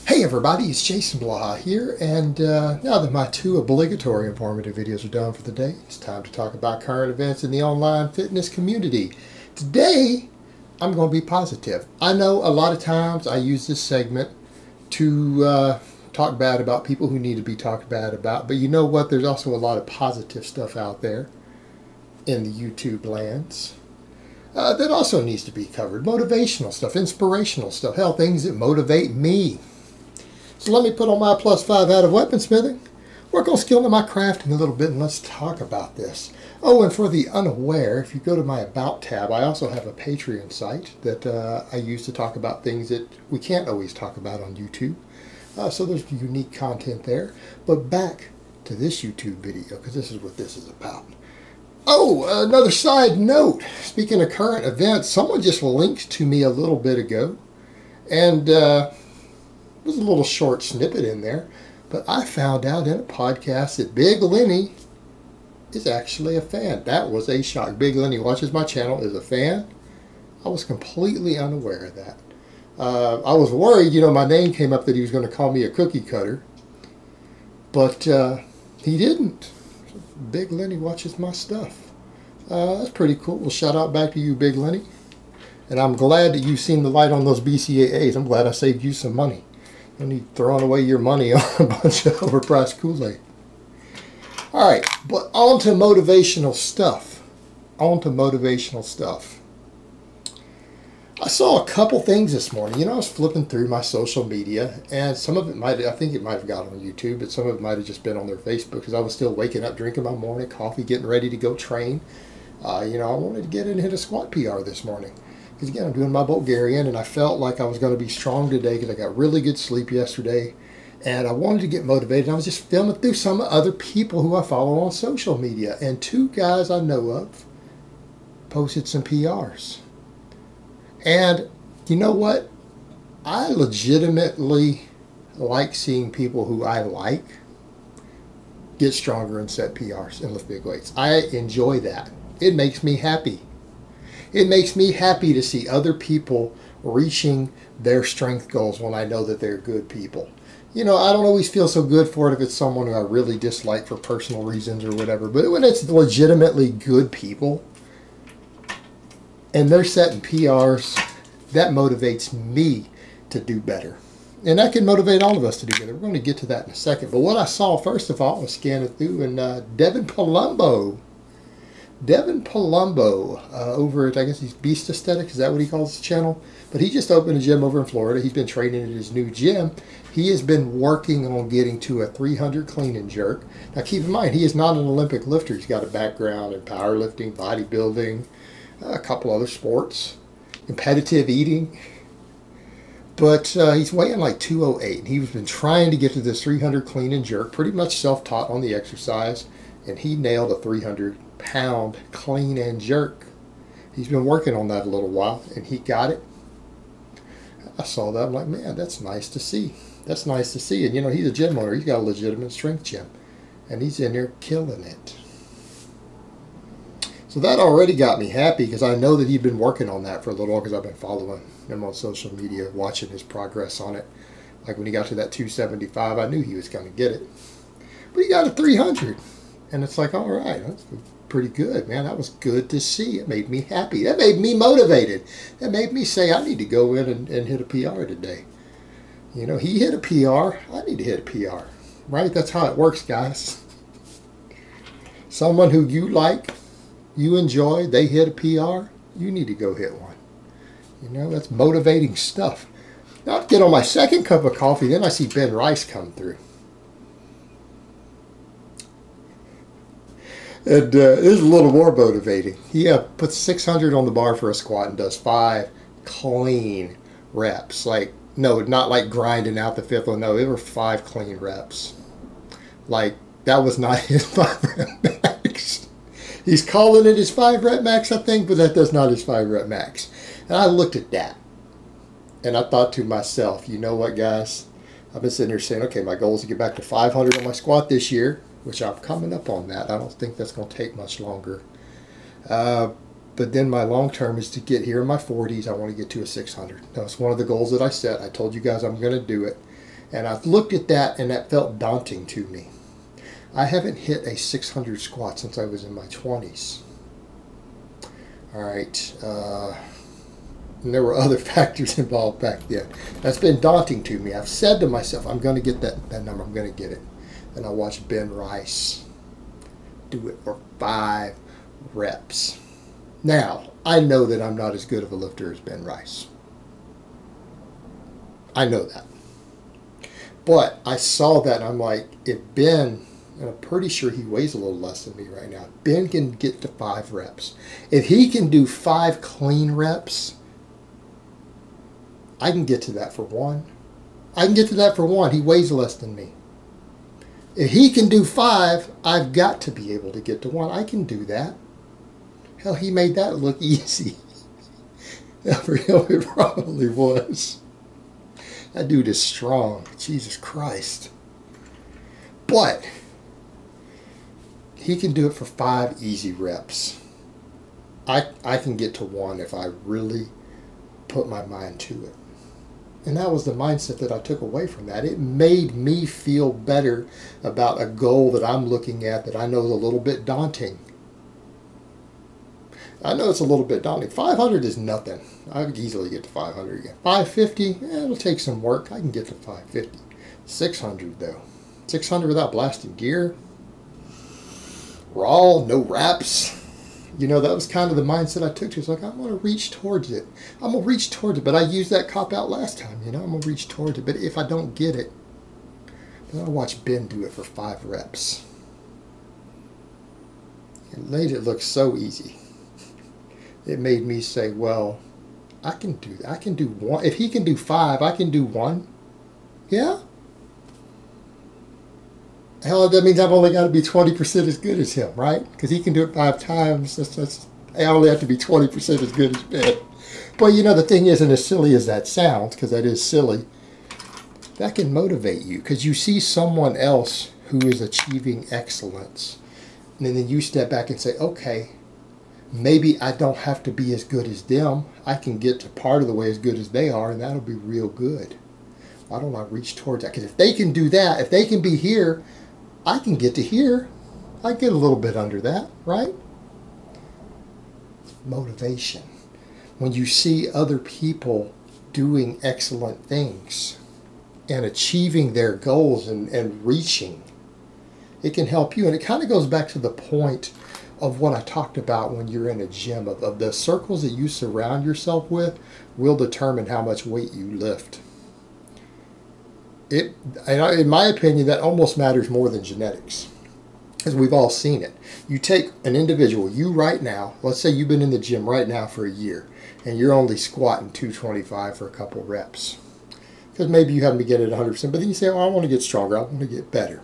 Hey everybody, it's Jason Blaha here, and now that my two obligatory informative videos are done for the day, it's time to talk about current events in the online fitness community. Today, I'm going to be positive. I know a lot of times I use this segment to talk bad about people who need to be talked bad about, but you know what? There's also a lot of positive stuff out there in the YouTube lands. That also needs to be covered. Motivational stuff, inspirational stuff, hell, things that motivate me. So let me put on my +5 out of weaponsmithing, work on skilling my crafting a little bit, and let's talk about this. Oh, and for the unaware, if you go to my About tab, I also have a Patreon site that I use to talk about things that we can't always talk about on YouTube. So there's unique content there. But back to this YouTube video, because this is what this is about. Oh, another side note. Speaking of current events, someone just linked to me a little bit ago, and there's a little short snippet in there, but I found out in a podcast that Big Lenny is actually a fan. That was a shock. Big Lenny watches my channel, is a fan. I was completely unaware of that. I was worried, my name came up that he was going to call me a cookie cutter, but he didn't. Big Lenny watches my stuff. That's pretty cool. Well, shout out back to you, Big Lenny. And I'm glad that you've seen the light on those BCAAs. I'm glad I saved you some money. You need throwing away your money on a bunch of overpriced Kool-Aid. All right, but on to motivational stuff. I saw a couple things this morning. I was flipping through my social media, and some of it I think it might have got on YouTube, but some of it might have just been on their Facebook, because I was still waking up, drinking my morning coffee, getting ready to go train. I wanted to get in and hit a squat PR this morning. Because again, I'm doing my Bulgarian, and I felt like I was going to be strong today because I got really good sleep yesterday, and I wanted to get motivated. I was just filming through some other people who I follow on social media, and two guys I know of posted some PRs. And you know what? I legitimately like seeing people who I like get stronger and set PRs and lift big weights. I enjoy that. It makes me happy. It makes me happy to see other people reaching their strength goals when I know that they're good people. I don't always feel so good for it if it's someone who I really dislike for personal reasons or whatever. But when it's legitimately good people and they're setting PRs, that motivates me to do better. And that can motivate all of us to do better. We're going to get to that in a second. But what I saw, first of all, I was scanning through, and Devon Palombo over at, I guess he's Beast Aesthetic, is that what he calls his channel? But he just opened a gym over in Florida. He's been training at his new gym. He has been working on getting to a 300 clean and jerk. Now keep in mind, he is not an Olympic lifter. He's got a background in powerlifting, bodybuilding, a couple other sports, competitive eating. But he's weighing like 208. And he's been trying to get to this 300 clean and jerk, pretty much self-taught on the exercise. And he nailed a 300-pound clean and jerk. He's been working on that a little while, and he got it. I saw that. I'm like, man, that's nice to see. That's nice to see. And, he's a gym owner. He's got a legitimate strength gym. And he's in there killing it. So that already got me happy, because I know that he'd been working on that for a little while, because I've been following him on social media, watching his progress on it. Like when he got to that 275, I knew he was going to get it. But he got a 300. And it's like, all right, that's pretty good, man. That was good to see. It made me happy. That made me motivated. That made me say, I need to go in and hit a PR today. He hit a PR. I need to hit a PR. Right? That's how it works, guys. Someone who you like, you enjoy, they hit a PR, you need to go hit one. That's motivating stuff. Now I get on my second cup of coffee, then I see Ben Rice come through. And this is a little more motivating. He puts 600 on the bar for a squat and does 5 clean reps. No, not like grinding out the fifth one. No, it were 5 clean reps. That was not his 5 rep max. He's calling it his 5 rep max, I think, but that's not his 5 rep max. And I looked at that, and I thought to myself, you know what, guys? I've been sitting here saying, okay, my goal is to get back to 500 on my squat this year, which I'm coming up on that. I don't think that's going to take much longer. But then my long term is to get here in my 40s. I want to get to a 600. That's one of the goals that I set. I told you guys I'm going to do it. And I looked at that and that felt daunting to me. I haven't hit a 600 squat since I was in my 20s. All right. And there were other factors involved back then. That's been daunting to me. I've said to myself, I'm going to get that number. I'm going to get it. And I watched Ben Rice do it for 5 reps. Now, I know that I'm not as good of a lifter as Ben Rice. I know that. But I saw that and I'm like, if Ben, and I'm pretty sure he weighs a little less than me right now, Ben can get to 5 reps. If he can do 5 clean reps, I can get to that for 1. I can get to that for 1. He weighs less than me. If he can do 5, I've got to be able to get to 1. I can do that. Hell, he made that look easy. For him, it probably was. That dude is strong. Jesus Christ. But he can do it for 5 easy reps. I can get to 1 if I really put my mind to it. And that was the mindset that I took away from that. It made me feel better about a goal that I'm looking at that I know is a little bit daunting. I know it's a little bit daunting. 500 is nothing. I could easily get to 500 again. 550, it'll take some work. I can get to 550. 600 though. 600 without blasting gear. Raw, no wraps. You know, that was kind of the mindset I took. It's like, I'm going to reach towards it. I'm going to reach towards it. But I used that cop out last time, you know. I'm going to reach towards it. But if I don't get it, then I'll watch Ben do it for 5 reps. It made it look so easy. It made me say, well, I can do that. I can do 1. If he can do 5, I can do 1. Yeah? Hell, that means I've only got to be 20% as good as him, right? Because he can do it 5 times. I only have to be 20% as good as Ben. But, you know, the thing is, and as silly as that sounds, because that is silly, that can motivate you. Because you see someone else who is achieving excellence. And then you step back and say, okay, maybe I don't have to be as good as them. I can get to part of the way as good as they are, and that'll be real good. Why don't I reach towards that? Because if they can do that, if they can be here, I can get to here. I get a little bit under that, right? Motivation. When you see other people doing excellent things and achieving their goals and reaching, it can help you. And it kind of goes back to the point of what I talked about when you're in a gym, of the circles that you surround yourself with will determine how much weight you lift. In my opinion, that almost matters more than genetics, because we've all seen it. You take an individual, you right now, let's say you've been in the gym right now for a year, and you're only squatting 225 for a couple reps, because maybe you haven't been getting it 100%, but then you say, oh, I want to get stronger, I want to get better.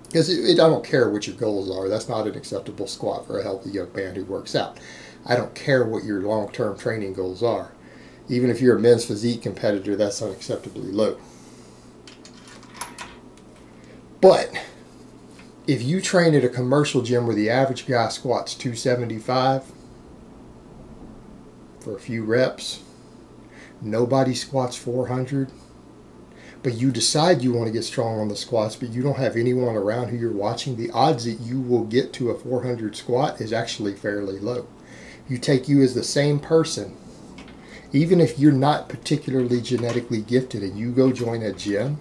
Because I don't care what your goals are. That's not an acceptable squat for a healthy young man who works out. I don't care what your long-term training goals are. Even if you're a men's physique competitor, that's unacceptably low. But if you train at a commercial gym where the average guy squats 275 for a few reps, nobody squats 400, but you decide you want to get strong on the squats, but you don't have anyone around who you're watching, the odds that you will get to a 400 squat is actually fairly low. You take you as the same person, even if you're not particularly genetically gifted, and you go join a gym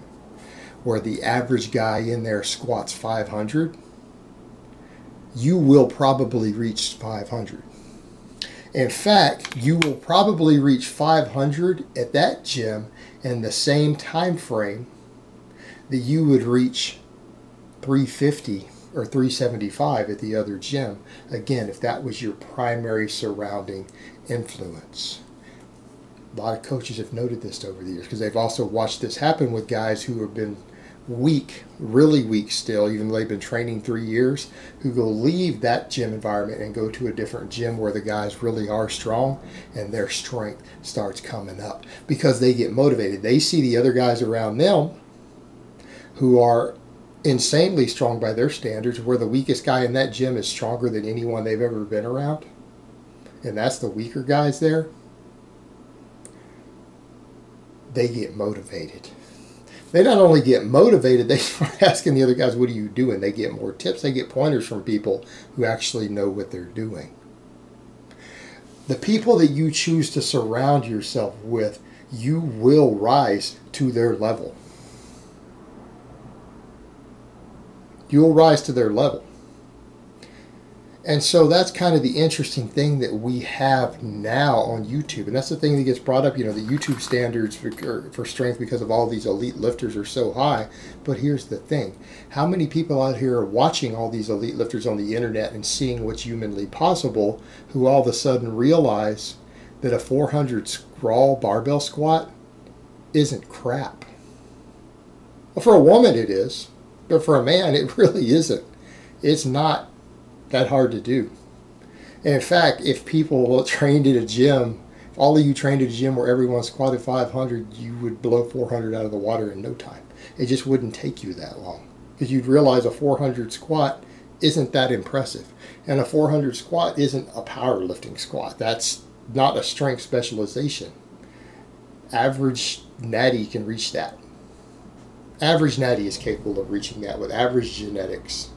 where the average guy in there squats 500, you will probably reach 500. In fact, you will probably reach 500 at that gym in the same time frame that you would reach 350 or 375 at the other gym. Again, if that was your primary surrounding influence. A lot of coaches have noted this over the years because they've also watched this happen with guys who have been weak, really weak still, even though they've been training 3 years, who go leave that gym environment and go to a different gym where the guys really are strong, and their strength starts coming up because they get motivated. They see the other guys around them who are insanely strong by their standards, where the weakest guy in that gym is stronger than anyone they've ever been around, and that's the weaker guys there. They get motivated. They not only get motivated, they start asking the other guys, what are you doing? They get more tips. They get pointers from people who actually know what they're doing. The people that you choose to surround yourself with, you will rise to their level. You'll rise to their level. And so that's kind of the interesting thing that we have now on YouTube. And that's the thing that gets brought up, the YouTube standards for strength because of all these elite lifters are so high. But here's the thing. How many people out here are watching all these elite lifters on the internet and seeing what's humanly possible who all of a sudden realize that a 400 scrawl barbell squat isn't crap? Well, for a woman it is, but for a man it really isn't. It's not that hard to do. And in fact, if people trained at a gym, if all of you trained at a gym where everyone squatted 500, you would blow 400 out of the water in no time. It just wouldn't take you that long, because you'd realize a 400 squat isn't that impressive. And a 400 squat isn't a powerlifting squat. That's not a strength specialization. Average natty can reach that. Average natty is capable of reaching that with average genetics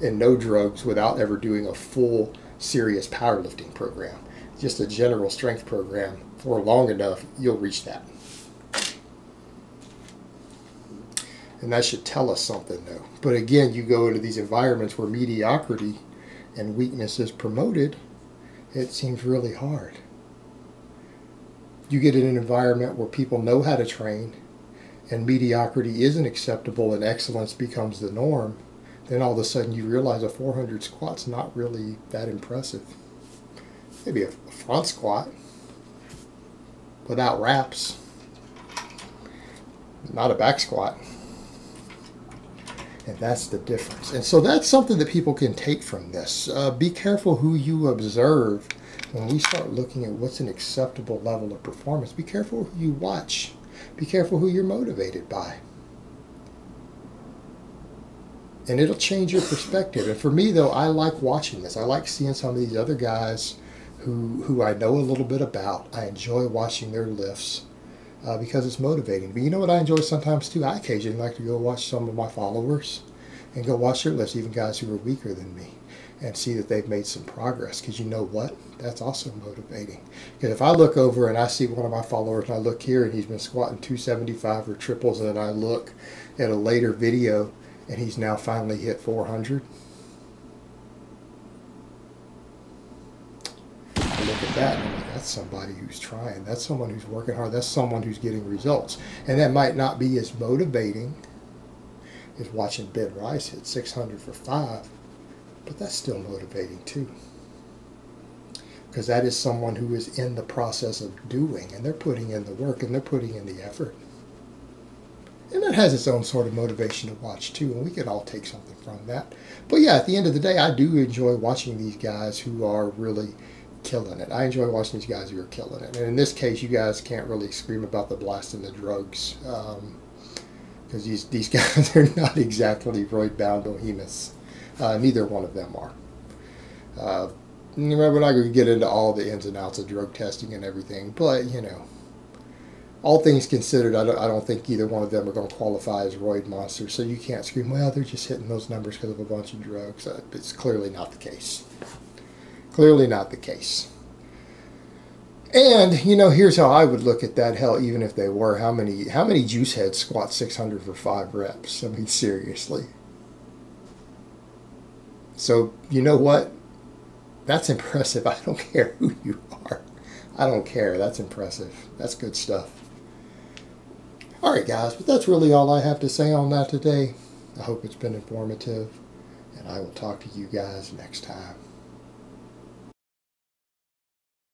and no drugs, without ever doing a full serious powerlifting program. Just a general strength program for long enough, you'll reach that. And that should tell us something, though. But again, you go into these environments where mediocrity and weakness is promoted, it seems really hard. You get in an environment where people know how to train and mediocrity isn't acceptable and excellence becomes the norm, then all of a sudden you realize a 400 squat's not really that impressive. Maybe a front squat without wraps, not a back squat. And that's the difference. And so that's something that people can take from this. Be careful who you observe when we start looking at what's an acceptable level of performance. Be careful who you watch. Be careful who you're motivated by. And it'll change your perspective. And for me, though, I like watching this. I like seeing some of these other guys who I know a little bit about. I enjoy watching their lifts because it's motivating. But you know what I enjoy sometimes, too? I occasionally like to go watch some of my followers and go watch their lifts, even guys who are weaker than me, and see that they've made some progress. Because you know what? That's also motivating. Because if I look over and I see one of my followers and I look here and he's been squatting 275 or triples, and then I look at a later video and he's now finally hit 400. I look at that and I'm like, that's somebody who's trying. That's someone who's working hard. That's someone who's getting results. And that might not be as motivating as watching Ben Rice hit 600 for 5, but that's still motivating too. Because that is someone who is in the process of doing, and they're putting in the work and they're putting in the effort. And that has its own sort of motivation to watch too, and we could all take something from that. But yeah, at the end of the day, I do enjoy watching these guys who are really killing it. I enjoy watching these guys who are killing it. And in this case, you guys can't really scream about the blast and the drugs, because these guys are not exactly roid-bound behemoths. Neither one of them are. We're not going to get into all the ins and outs of drug testing and everything, but you know, all things considered, I don't think either one of them are going to qualify as roid monsters. So you can't scream, well, they're just hitting those numbers because of a bunch of drugs. It's clearly not the case. Clearly not the case. And, you know, here's how I would look at that. Hell, even if they were, how many juice heads squat 600 for 5 reps? I mean, seriously. So, you know what? That's impressive. I don't care who you are. I don't care. That's impressive. That's good stuff. All right, guys, but that's really all I have to say on that today. I hope it's been informative, and I will talk to you guys next time.